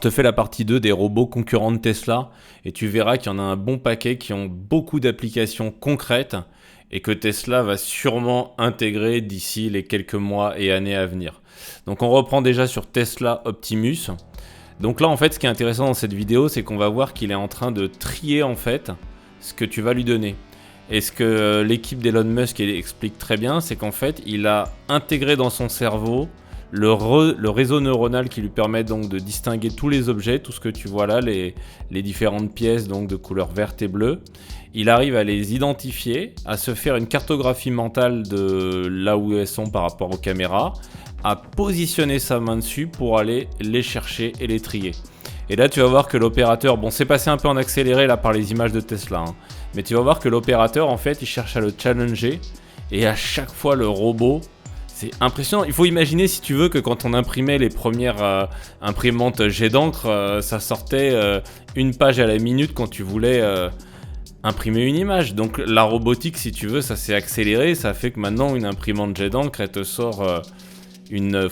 te fais la partie 2 des robots concurrents de Tesla et tu verras qu'il y en a un bon paquet qui ont beaucoup d'applications concrètes et que Tesla va sûrement intégrer d'ici les quelques mois et années à venir. Donc on reprend déjà sur Tesla Optimus. Donc là en fait ce qui est intéressant dans cette vidéo c'est qu'on va voir qu'il est en train de trier en fait ce que tu vas lui donner. Et ce que l'équipe d'Elon Musk explique très bien c'est qu'en fait il a intégré dans son cerveau le réseau neuronal qui lui permet donc de distinguer tous les objets, tout ce que tu vois là, les différentes pièces donc de couleur verte et bleue. Il arrive à les identifier, à se faire une cartographie mentale de là où elles sont par rapport aux caméras, à positionner sa main dessus pour aller les chercher et les trier. Et là tu vas voir que l'opérateur, bon c'est passé un peu en accéléré là par les images de Tesla, hein, mais tu vas voir que l'opérateur en fait il cherche à le challenger et à chaque fois le robot, c'est impressionnant. Il faut imaginer si tu veux que quand on imprimait les premières imprimantes jet d'encre, ça sortait une page à la minute quand tu voulais imprimer une image. Donc la robotique si tu veux ça s'est accéléré, ça fait que maintenant une imprimante jet d'encre elle te sort une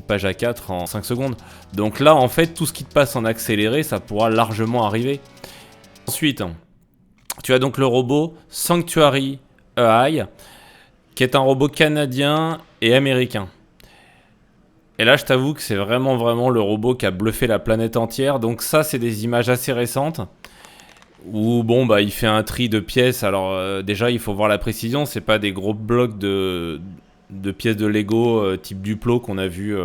page A4 en 5 secondes. Donc là en fait tout ce qui te passe en accéléré ça pourra largement arriver. Ensuite tu as donc le robot Sanctuary AI qui est un robot canadien et américain. Et là, je t'avoue que c'est vraiment le robot qui a bluffé la planète entière. Donc ça, c'est des images assez récentes où bon bah il fait un tri de pièces. Alors déjà, il faut voir la précision. C'est pas des gros blocs de pièces de Lego type Duplo qu'on a vu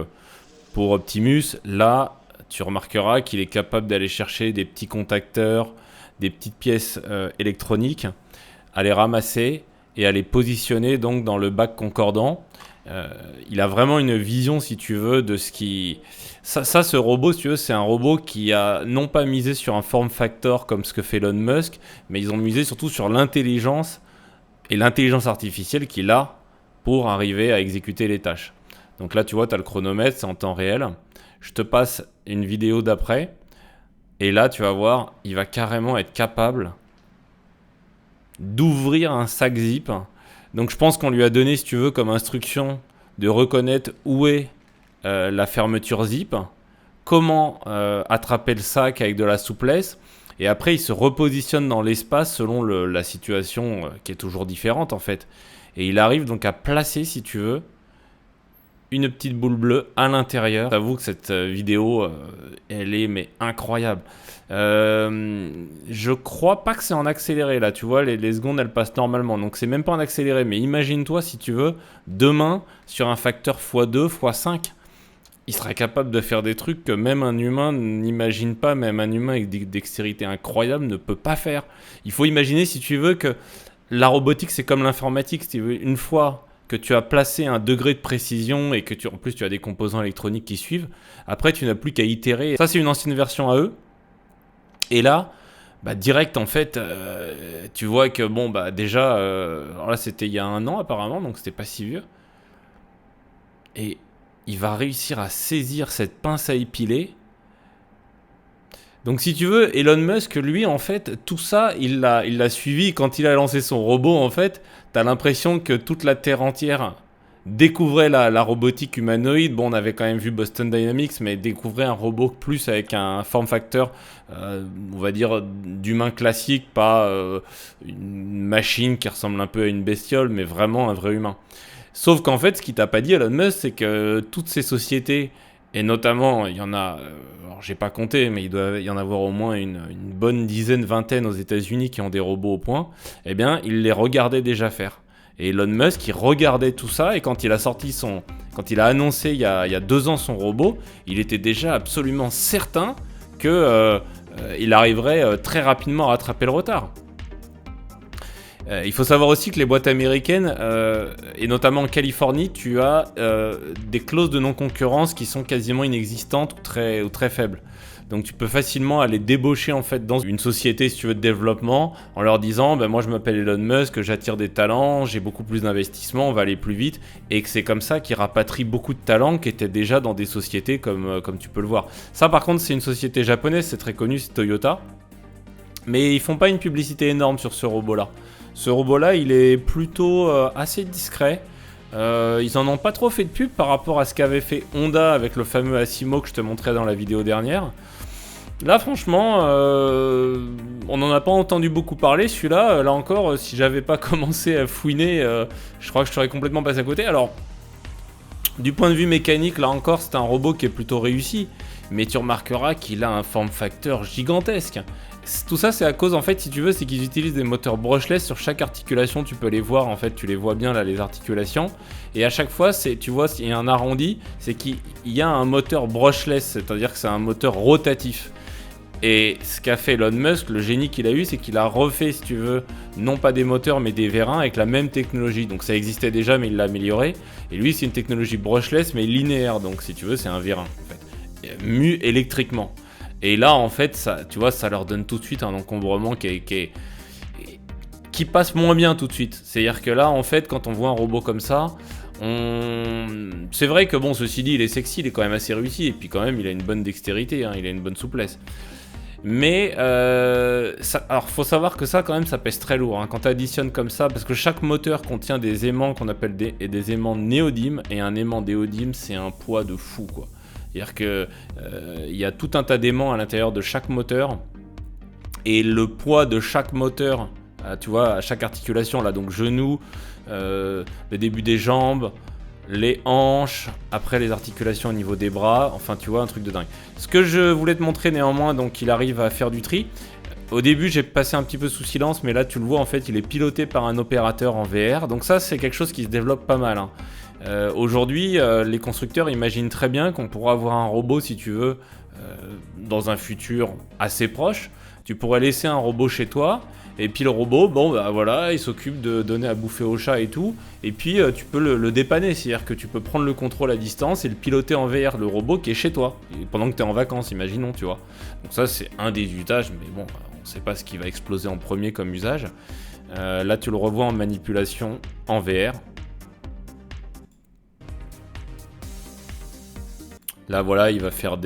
pour Optimus. Là, tu remarqueras qu'il est capable d'aller chercher des petits contacteurs, des petites pièces électroniques, à les ramasser et à les positionner donc dans le bac concordant. Il a vraiment une vision, si tu veux, de ce qui... ce robot, si tu veux, c'est un robot qui a non pas misé sur un form factor comme ce que fait Elon Musk, mais ils ont misé surtout sur l'intelligence et l'intelligence artificielle qu'il a pour arriver à exécuter les tâches. Donc là, tu vois, tu as le chronomètre, c'est en temps réel. Je te passe une vidéo d'après, et là, tu vas voir, il va carrément être capable d'ouvrir un sac zip. Donc je pense qu'on lui a donné, si tu veux, comme instruction de reconnaître où est la fermeture zip, comment attraper le sac avec de la souplesse, et après il se repositionne dans l'espace selon la situation qui est toujours différente en fait. Et il arrive donc à placer, si tu veux, une petite boule bleue à l'intérieur. J'avoue que cette vidéo, elle est mais incroyable. Je crois pas que c'est en accéléré là, tu vois, les secondes elles passent normalement, donc c'est même pas en accéléré. Mais imagine-toi si tu veux, demain, sur un facteur x2, x5, il serait capable de faire des trucs que même un humain n'imagine pas, même un humain avec des dextérité incroyable ne peut pas faire. Il faut imaginer, si tu veux, que la robotique c'est comme l'informatique, si tu veux, une fois que tu as placé un degré de précision et que en plus tu as des composants électroniques qui suivent, après tu n'as plus qu'à itérer. Ça c'est une ancienne version à eux. Et là, bah, direct en fait, tu vois que bon bah déjà, alors là c'était il y a 1 an apparemment, donc c'était pas si vieux. Et il va réussir à saisir cette pince à épiler. Donc si tu veux, Elon Musk, lui, en fait, tout ça, il l'a suivi. Quand il a lancé son robot, en fait, t'as l'impression que toute la Terre entière découvrait la robotique humanoïde. Bon, on avait quand même vu Boston Dynamics, mais découvrait un robot plus avec un form factor, on va dire, d'humain classique, pas une machine qui ressemble un peu à une bestiole, mais vraiment un vrai humain. Sauf qu'en fait, ce qu'il t'a pas dit, Elon Musk, c'est que toutes ces sociétés... Et notamment, il y en a, alors j'ai pas compté, mais il doit y en avoir au moins une bonne dizaine, vingtaine aux États-Unis qui ont des robots au point. Eh bien, il les regardait déjà faire. Et Elon Musk, il regardait tout ça, et quand il a annoncé il y a 2 ans son robot, il était déjà absolument certain que il arriverait très rapidement à rattraper le retard. Il faut savoir aussi que les boîtes américaines, et notamment en Californie, tu as des clauses de non-concurrence qui sont quasiment inexistantes ou très faibles. Donc tu peux facilement aller débaucher en fait dans une société, si tu veux, de développement, en leur disant moi je m'appelle Elon Musk, j'attire des talents, j'ai beaucoup plus d'investissement, on va aller plus vite, et que c'est comme ça qu'ils rapatrient beaucoup de talents qui étaient déjà dans des sociétés comme tu peux le voir. Ça par contre c'est une société japonaise, c'est très connu, c'est Toyota, mais ils font pas une publicité énorme sur ce robot là. Ce robot-là, il est plutôt assez discret. Ils en ont pas trop fait de pub par rapport à ce qu'avait fait Honda avec le fameux Asimo que je te montrais dans la vidéo dernière. Là, franchement, on n'en a pas entendu beaucoup parler. Celui-là, là encore, si j'avais pas commencé à fouiner, je crois que je serais complètement passé à côté. Alors, du point de vue mécanique, là encore, c'est un robot qui est plutôt réussi. Mais tu remarqueras qu'il a un form factor gigantesque. Tout ça, c'est à cause, en fait, si tu veux, c'est qu'ils utilisent des moteurs brushless sur chaque articulation. Tu peux les voir, en fait, tu les vois bien là, les articulations. Et à chaque fois, tu vois, s'il y a un arrondi, c'est qu'il y a un moteur brushless, c'est-à-dire que c'est un moteur rotatif. Et ce qu'a fait Elon Musk, le génie qu'il a eu, c'est qu'il a refait, si tu veux, non pas des moteurs, mais des vérins avec la même technologie. Donc ça existait déjà, mais il l'a amélioré. Et lui, c'est une technologie brushless, mais linéaire. Donc si tu veux, c'est un vérin, en fait, mu électriquement. Et là, en fait, ça, tu vois, ça leur donne tout de suite un encombrement qui passe moins bien tout de suite. C'est-à-dire que là, en fait, quand on voit un robot comme ça, c'est vrai que bon, ceci dit, il est sexy, il est quand même assez réussi. Et puis quand même, il a une bonne dextérité, hein, il a une bonne souplesse. Mais alors faut savoir que ça quand même ça pèse très lourd hein, quand tu additionnes comme ça, parce que chaque moteur contient des aimants qu'on appelle des aimants néodymes, et un aimant néodyme c'est un poids de fou quoi. C'est-à-dire que il y a tout un tas d'aimants à l'intérieur de chaque moteur, et le poids de chaque moteur, tu vois, à chaque articulation là, donc genou, le début des jambes, les hanches, après les articulations au niveau des bras, enfin tu vois, un truc de dingue. Ce que je voulais te montrer néanmoins, donc il arrive à faire du tri. Au début j'ai passé un petit peu sous silence, mais là tu le vois en fait, il est piloté par un opérateur en VR, donc ça c'est quelque chose qui se développe pas mal. Hein. Aujourd'hui les constructeurs imaginent très bien qu'on pourra avoir un robot si tu veux, dans un futur assez proche. Tu pourrais laisser un robot chez toi, et puis le robot, bon bah voilà, il s'occupe de donner à bouffer au chat et tout, et puis tu peux le dépanner, c'est-à-dire que tu peux prendre le contrôle à distance et le piloter en VR, le robot qui est chez toi, pendant que tu es en vacances, imaginons, tu vois. Donc ça c'est un des usages, mais bon, on sait pas ce qui va exploser en premier comme usage. Là tu le revois en manipulation en VR. Là voilà, il va faire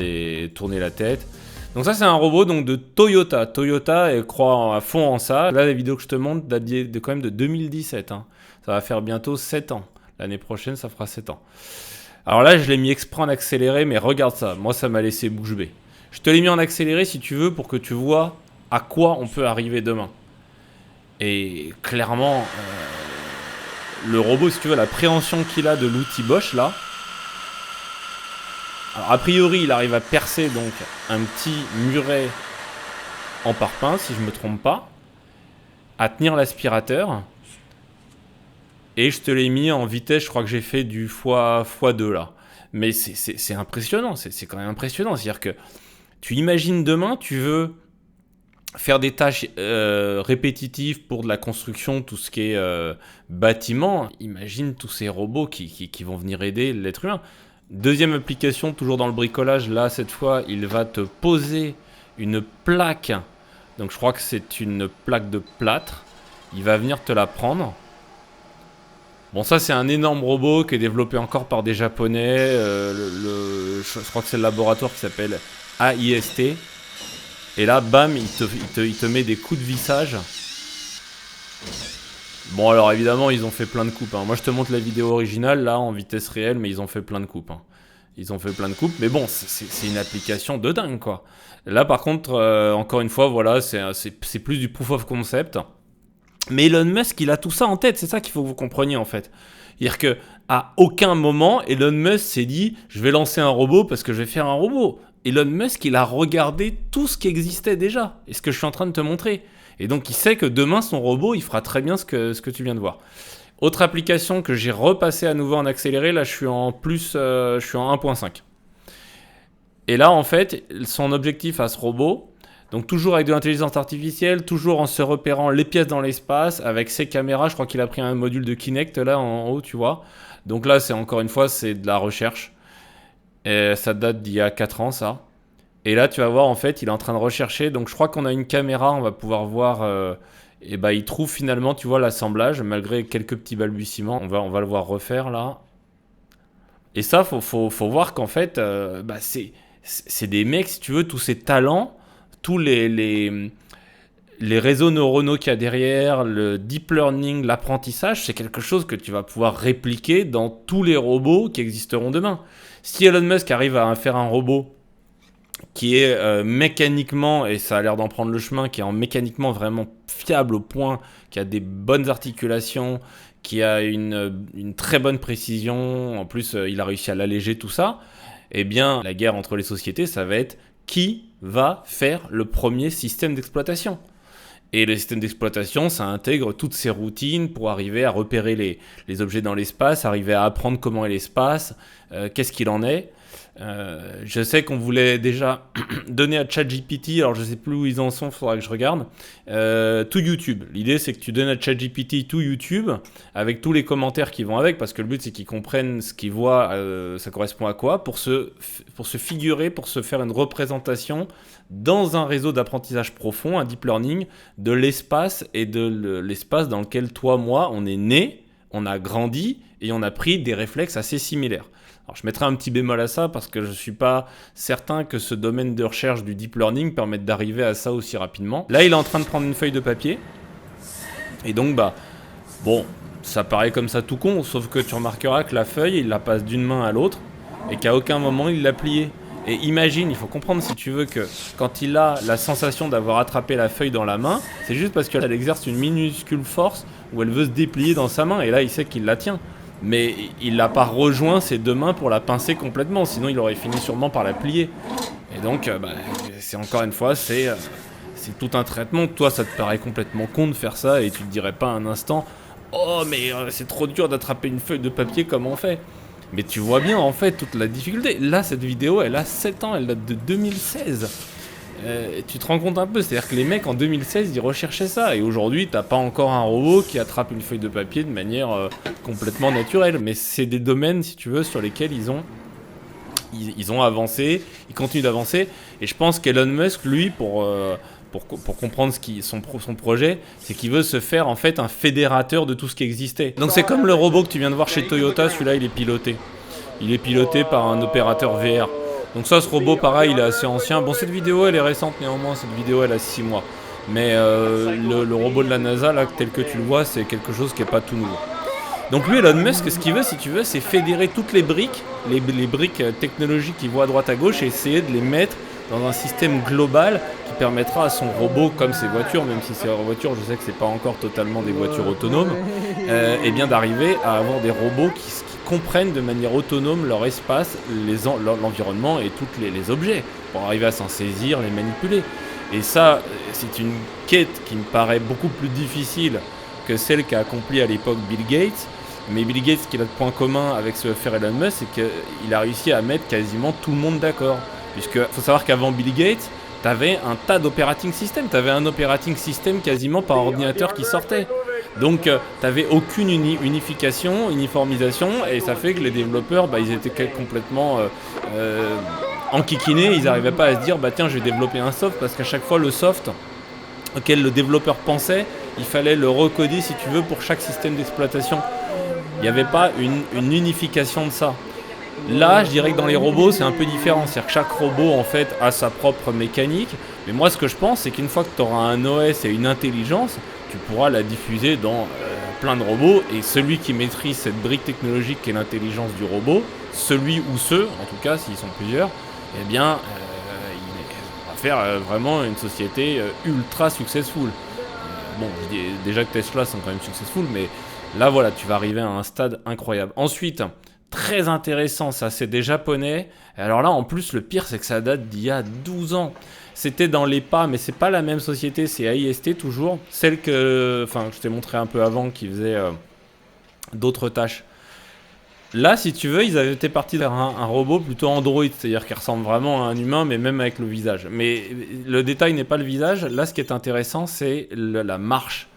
tourner la tête. Donc ça c'est un robot donc de Toyota. Toyota croit à fond en ça. Là la vidéo que je te montre date quand même de 2017. Hein. Ça va faire bientôt 7 ans. L'année prochaine ça fera 7 ans. Alors là je l'ai mis exprès en accéléré, mais regarde ça. Moi ça m'a laissé bouche bée. Je te l'ai mis en accéléré si tu veux pour que tu vois à quoi on peut arriver demain. Et clairement, le robot, si tu veux, la préhension qu'il a de l'outil Bosch là. Alors, a priori, il arrive à percer donc un petit muret en parpaing, si je me trompe pas, à tenir l'aspirateur. Et je te l'ai mis en vitesse, je crois que j'ai fait du x2 là. Mais c'est impressionnant, c'est quand même impressionnant. C'est-à-dire que tu imagines demain, tu veux faire des tâches répétitives pour de la construction, tout ce qui est bâtiment. Imagine tous ces robots qui vont venir aider l'être humain. Deuxième application, toujours dans le bricolage, là cette fois il va te poser une plaque, donc je crois que c'est une plaque de plâtre, il va venir te la prendre. Bon ça c'est un énorme robot qui est développé encore par des japonais, je crois que c'est le laboratoire qui s'appelle AIST, et là bam il te met des coups de vissage. Bon alors évidemment ils ont fait plein de coupes, hein. Moi je te montre la vidéo originale là en vitesse réelle, mais ils ont fait plein de coupes, hein. Ils ont fait plein de coupes, mais bon c'est une application de dingue quoi. Là par contre encore une fois voilà, c'est plus du proof of concept. Mais Elon Musk il a tout ça en tête, c'est ça qu'il faut que vous compreniez en fait. C'est-à-dire que à aucun moment Elon Musk s'est dit je vais lancer un robot parce que je vais faire un robot. Elon Musk il a regardé tout ce qui existait déjà, et ce que je suis en train de te montrer. Et donc il sait que demain son robot il fera très bien ce que tu viens de voir. Autre application que j'ai repassé à nouveau en accéléré, là je suis en 1.5. Et là en fait son objectif à ce robot, donc toujours avec de l'intelligence artificielle, toujours en se repérant les pièces dans l'espace, avec ses caméras, je crois qu'il a pris un module de Kinect là en haut tu vois. Donc là c'est encore une fois c'est de la recherche. Et ça date d'il y a 4 ans ça. Et là, tu vas voir, en fait, il est en train de rechercher. Donc, je crois qu'on a une caméra, on va pouvoir voir. Et bah, il trouve finalement, tu vois, l'assemblage, malgré quelques petits balbutiements. On va le voir refaire là. Et ça, faut voir qu'en fait, c'est des mecs, si tu veux, tous ces talents, tous les réseaux neuronaux qu'il y a derrière, le deep learning, l'apprentissage, c'est quelque chose que tu vas pouvoir répliquer dans tous les robots qui existeront demain. Si Elon Musk arrive à faire un robot qui est mécaniquement, et ça a l'air d'en prendre le chemin, qui est mécaniquement vraiment fiable au point, qui a des bonnes articulations, qui a une très bonne précision, en plus il a réussi à l'alléger tout ça, eh bien la guerre entre les sociétés, ça va être qui va faire le premier système d'exploitation. Et le système d'exploitation, ça intègre toutes ces routines pour arriver à repérer les objets dans l'espace, arriver à apprendre comment est l'espace, qu'est-ce qu'il en est. Je sais qu'on voulait déjà donner à ChatGPT, alors je sais plus où ils en sont, il faudra que je regarde, tout YouTube. L'idée c'est que tu donnes à ChatGPT tout YouTube, avec tous les commentaires qui vont avec, parce que le but c'est qu'ils comprennent ce qu'ils voient, ça correspond à quoi, pour se figurer, pour se faire une représentation dans un réseau d'apprentissage profond, un deep learning, de l'espace et de l'espace dans lequel toi, moi, on est né, on a grandi et on a pris des réflexes assez similaires. Alors je mettrai un petit bémol à ça parce que je ne suis pas certain que ce domaine de recherche du deep learning permette d'arriver à ça aussi rapidement. Là, il est en train de prendre une feuille de papier. Et donc, bon, ça paraît comme ça tout con, sauf que tu remarqueras que la feuille, il la passe d'une main à l'autre et qu'à aucun moment, il l'a pliée. Et imagine, il faut comprendre si tu veux que quand il a la sensation d'avoir attrapé la feuille dans la main, c'est juste parce qu'elle exerce une minuscule force où elle veut se déplier dans sa main et là, il sait qu'il la tient. Mais il n'a pas rejoint ses deux mains pour la pincer complètement, sinon il aurait fini sûrement par la plier. Et donc, c'est encore une fois, c'est tout un traitement. Toi, ça te paraît complètement con de faire ça et tu te dirais pas un instant « Oh, mais c'est trop dur d'attraper une feuille de papier, comment on fait ?» Mais tu vois bien en fait toute la difficulté. Là, cette vidéo, elle a 7 ans, elle date de 2016. Tu te rends compte un peu, c'est-à-dire que les mecs en 2016 ils recherchaient ça et aujourd'hui t'as pas encore un robot qui attrape une feuille de papier de manière complètement naturelle, mais c'est des domaines si tu veux sur lesquels ils ont avancé, ils continuent d'avancer et je pense qu'Elon Musk lui pour comprendre son projet, c'est qu'il veut se faire en fait un fédérateur de tout ce qui existait. Donc c'est comme le robot que tu viens de voir chez Toyota, celui-là il est piloté par un opérateur VR. Donc ça, ce robot, pareil, il est assez ancien. Bon, cette vidéo, elle est récente néanmoins. Cette vidéo, elle a 6 mois. Mais le robot de la NASA, là, tel que tu le vois, c'est quelque chose qui n'est pas tout nouveau. Donc lui, Elon Musk, ce qu'il veut, si tu veux, c'est fédérer toutes les briques, les briques technologiques qu'il voit à droite à gauche et essayer de les mettre dans un système global qui permettra à son robot, comme ses voitures, même si ces voitures, je sais que c'est pas encore totalement des voitures autonomes, et bien d'arriver à avoir des robots qui comprennent de manière autonome leur espace, l'environnement et tous les objets, pour arriver à s'en saisir, les manipuler. Et ça, c'est une quête qui me paraît beaucoup plus difficile que celle qu'a accomplie à l'époque Bill Gates. Mais Bill Gates, ce qu'il a de point commun avec ce que fait Elon Musk, c'est qu'il a réussi à mettre quasiment tout le monde d'accord. Puisque faut savoir qu'avant Bill Gates, t'avais un tas d'operating systems. T'avais un operating system quasiment par ordinateur qui sortait. Donc t'avais aucune uniformisation, et ça fait que les développeurs, ils étaient complètement enquiquinés. Ils n'arrivaient pas à se dire, tiens, je vais développer un soft, parce qu'à chaque fois, le soft auquel le développeur pensait, il fallait le recoder, si tu veux, pour chaque système d'exploitation. Il n'y avait pas une unification de ça. Là, je dirais que dans les robots, c'est un peu différent. C'est-à-dire que chaque robot, en fait, a sa propre mécanique. Mais moi, ce que je pense, c'est qu'une fois que tu auras un OS et une intelligence, tu pourras la diffuser dans plein de robots. Et celui qui maîtrise cette brique technologique qui est l'intelligence du robot, celui ou ceux, en tout cas, s'ils sont plusieurs, eh bien, il va faire vraiment une société ultra successful. Bon, je dis déjà que Tesla sont quand même successful, mais là, voilà, tu vas arriver à un stade incroyable. Ensuite, très intéressant, ça, c'est des Japonais. Et alors là, en plus, le pire, c'est que ça date d'il y a 12 ans. C'était dans les pas, mais c'est pas la même société, c'est AIST toujours. Celle que je t'ai montré un peu avant, qui faisait d'autres tâches. Là, si tu veux, ils avaient été partis vers un robot plutôt Android, c'est-à-dire qui ressemble vraiment à un humain, mais même avec le visage. Mais le détail n'est pas le visage. Là, ce qui est intéressant, c'est la marche.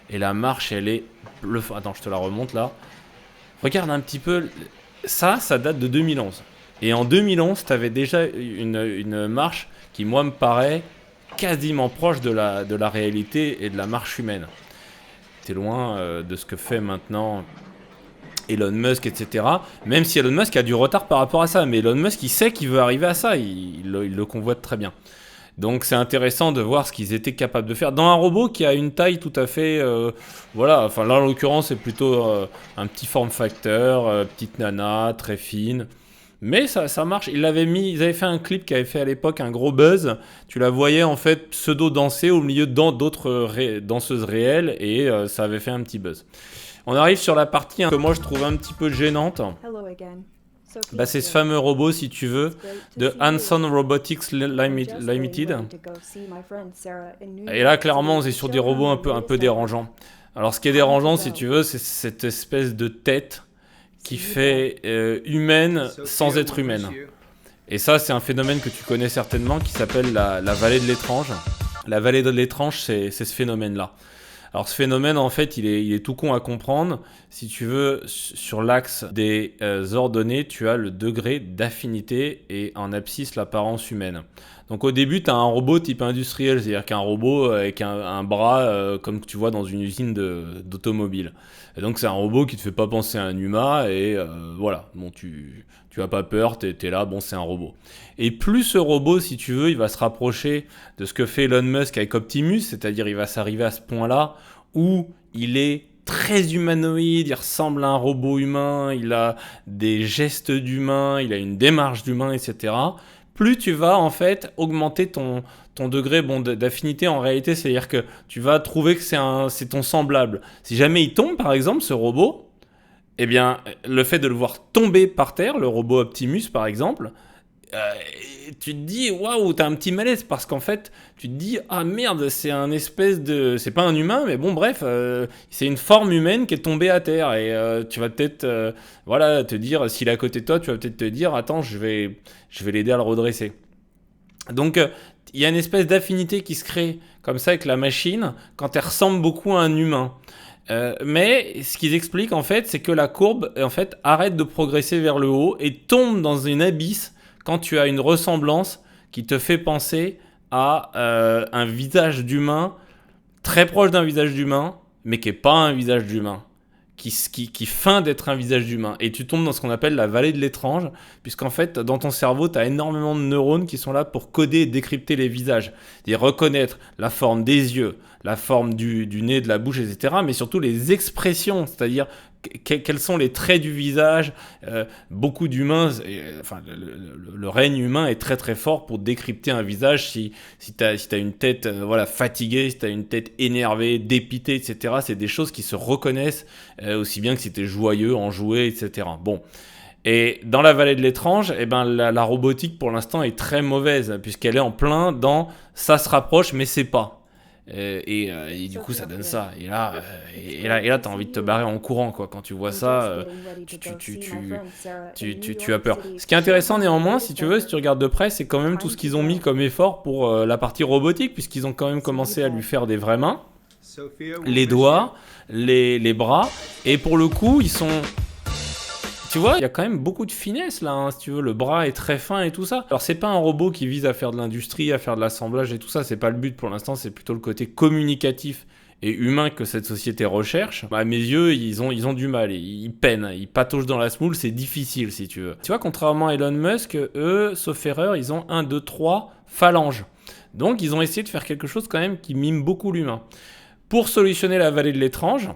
Et la marche, elle est bluffante. Attends, je te la remonte là. Regarde un petit peu. Ça date de 2011. Et en 2011, tu avais déjà une marche qui, moi, me paraît quasiment proche de la réalité et de la marche humaine. T'es loin de ce que fait maintenant Elon Musk, etc. Même si Elon Musk a du retard par rapport à ça. Mais Elon Musk, il sait qu'il veut arriver à ça. Il le convoite très bien. Donc c'est intéressant de voir ce qu'ils étaient capables de faire dans un robot qui a une taille tout à fait, voilà. Enfin là en l'occurrence c'est plutôt un petit form factor, petite nana, très fine. Mais ça marche. Ils avaient fait un clip qui avait fait à l'époque un gros buzz. Tu la voyais en fait pseudo danser au milieu d'autres danseuses réelles et ça avait fait un petit buzz. On arrive sur la partie que moi je trouve un petit peu gênante. Bah, c'est ce fameux robot, si tu veux, de Hanson Robotics Limited. Et là, clairement, on est sur des robots un peu dérangeants. Alors, ce qui est dérangeant, si tu veux, c'est cette espèce de tête qui fait humaine sans être humaine. Et ça, c'est un phénomène que tu connais certainement qui s'appelle la vallée de l'étrange. La vallée de l'étrange, c'est ce phénomène-là. Alors ce phénomène, en fait, il est tout con à comprendre. Si tu veux, sur l'axe des ordonnées, tu as le degré d'affinité et en abscisse l'apparence humaine. Donc au début, tu as un robot type industriel, c'est-à-dire qu'un robot avec un bras comme tu vois dans une usine d'automobile. Et donc c'est un robot qui te fait pas penser à un humain et voilà, bon tu as pas peur, t'es là, bon c'est un robot. Et plus ce robot, si tu veux, il va se rapprocher de ce que fait Elon Musk avec Optimus, c'est-à-dire il va s'arriver à ce point-là où il est très humanoïde, il ressemble à un robot humain, il a des gestes d'humain, il a une démarche d'humain, etc. Plus tu vas en fait augmenter ton degré d'affinité en réalité, c'est-à-dire que tu vas trouver que c'est ton semblable. Si jamais il tombe par exemple, ce robot, eh bien le fait de le voir tomber par terre, le robot Optimus par exemple, tu te dis waouh, t'as un petit malaise parce qu'en fait tu te dis ah merde, c'est un espèce de, c'est pas un humain mais bon bref, c'est une forme humaine qui est tombée à terre et tu vas peut-être voilà te dire, s'il est à côté de toi, tu vas peut-être te dire attends, je vais l'aider à le redresser. Donc il y a une espèce d'affinité qui se crée comme ça avec la machine quand elle ressemble beaucoup à un humain. Mais ce qu'ils expliquent en fait, c'est que la courbe en fait arrête de progresser vers le haut et tombe dans une abysse quand tu as une ressemblance qui te fait penser à un visage d'humain très proche d'un visage d'humain, mais qui n'est pas un visage d'humain, qui feint d'être un visage d'humain. Et tu tombes dans ce qu'on appelle la vallée de l'étrange, puisqu'en fait, dans ton cerveau, tu as énormément de neurones qui sont là pour coder et décrypter les visages, et reconnaître la forme des yeux, la forme du nez, de la bouche, etc., mais surtout les expressions, c'est-à-dire quels sont les traits du visage. Beaucoup d'humains, enfin le règne humain est très très fort pour décrypter un visage. Si t'as une tête voilà, fatiguée, si t'as une tête énervée, dépitée, etc., c'est des choses qui se reconnaissent aussi bien que si t'es joyeux, enjoué, etc. Bon. Et dans la vallée de l'étrange, eh ben, la robotique pour l'instant est très mauvaise puisqu'elle est en plein dans ça se rapproche mais c'est pas. Et du coup ça donne ça et là t'as envie de te barrer en courant quoi. Quand tu vois ça, tu as peur. Ce qui est intéressant néanmoins, si tu veux, si tu regardes de près, c'est quand même tout ce qu'ils ont mis comme effort pour la partie robotique, puisqu'ils ont quand même commencé à lui faire des vraies mains, les doigts, les bras, et pour le coup ils sont... Tu vois, il y a quand même beaucoup de finesse là, hein, si tu veux, le bras est très fin et tout ça. Alors c'est pas un robot qui vise à faire de l'industrie, à faire de l'assemblage et tout ça, c'est pas le but pour l'instant, c'est plutôt le côté communicatif et humain que cette société recherche. À mes yeux, ils ont du mal, ils peinent, ils patauchent dans la semoule, c'est difficile si tu veux. Tu vois, contrairement à Elon Musk, eux, sauf erreur, ils ont 1, 2, 3 phalanges. Donc ils ont essayé de faire quelque chose quand même qui mime beaucoup l'humain. Pour solutionner la vallée de l'étrange,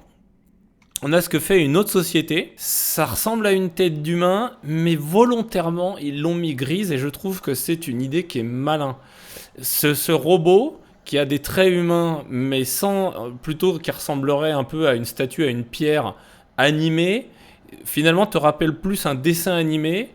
on a ce que fait une autre société. Ça ressemble à une tête d'humain, mais volontairement, ils l'ont mis grise et je trouve que c'est une idée qui est malin. Ce robot qui a des traits humains, mais plutôt qui ressemblerait un peu à une statue, à une pierre animée, finalement te rappelle plus un dessin animé.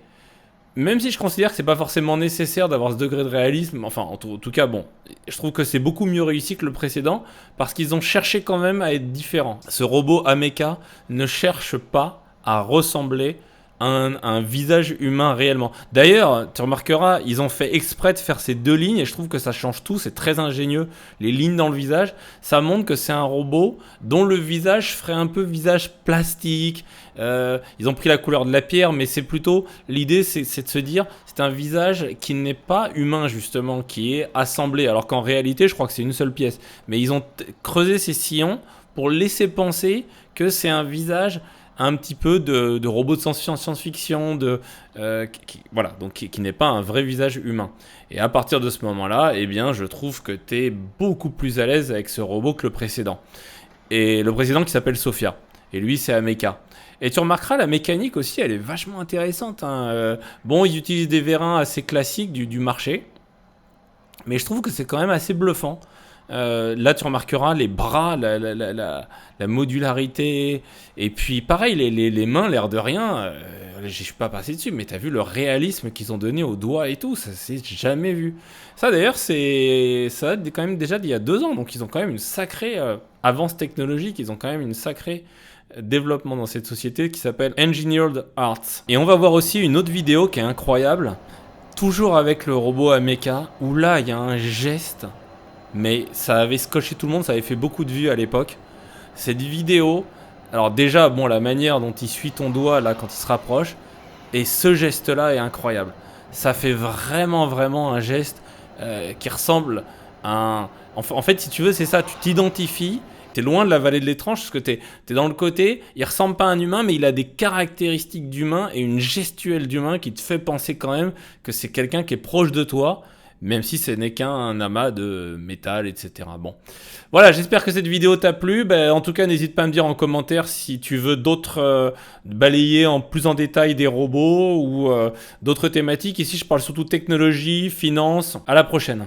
Même si je considère que c'est pas forcément nécessaire d'avoir ce degré de réalisme, enfin en tout cas bon, je trouve que c'est beaucoup mieux réussi que le précédent parce qu'ils ont cherché quand même à être différents. Ce robot Ameca ne cherche pas à ressembler à un visage humain réellement. D'ailleurs, tu remarqueras, ils ont fait exprès de faire ces deux lignes et je trouve que ça change tout, c'est très ingénieux. Les lignes dans le visage, ça montre que c'est un robot dont le visage ferait un peu visage plastique. Ils ont pris la couleur de la pierre, mais c'est plutôt l'idée, c'est de se dire c'est un visage qui n'est pas humain justement, qui est assemblé, alors qu'en réalité je crois que c'est une seule pièce, mais ils ont creusé ces sillons pour laisser penser que c'est un visage un petit peu de robot de science-fiction, voilà, donc qui n'est pas un vrai visage humain. Et à partir de ce moment-là, eh bien, je trouve que tu es beaucoup plus à l'aise avec ce robot que le précédent. Et le précédent qui s'appelle Sophia. Et lui, c'est Ameca. Et tu remarqueras, la mécanique aussi, elle est vachement intéressante, hein. Bon, ils utilisent des vérins assez classiques du marché, mais je trouve que c'est quand même assez bluffant. Là, tu remarqueras les bras, la modularité. Et puis, pareil, les mains, l'air de rien. Je suis pas passé dessus, mais t'as vu le réalisme qu'ils ont donné aux doigts et tout. Ça s'est jamais vu. Ça, d'ailleurs, ça date quand même déjà d'il y a 2 ans. Donc, ils ont quand même une sacrée avance technologique. Ils ont quand même une sacrée développement dans cette société qui s'appelle Engineered Arts. Et on va voir aussi une autre vidéo qui est incroyable. Toujours avec le robot Ameca. Où là, il y a un geste. Mais ça avait scotché tout le monde, ça avait fait beaucoup de vues à l'époque. Cette vidéo, alors déjà, bon, la manière dont il suit ton doigt là quand il se rapproche, et ce geste-là est incroyable. Ça fait vraiment un geste qui ressemble à un... En fait, si tu veux, c'est ça, tu t'identifies, t'es loin de la vallée de l'étrange, parce que t'es dans le côté, il ressemble pas à un humain, mais il a des caractéristiques d'humain et une gestuelle d'humain qui te fait penser quand même que c'est quelqu'un qui est proche de toi, même si ce n'est qu'un amas de métal, etc. Bon, voilà, j'espère que cette vidéo t'a plu. Ben, en tout cas, n'hésite pas à me dire en commentaire si tu veux d'autres balayer plus en détail des robots ou d'autres thématiques. Ici, je parle surtout technologie, finance. À la prochaine.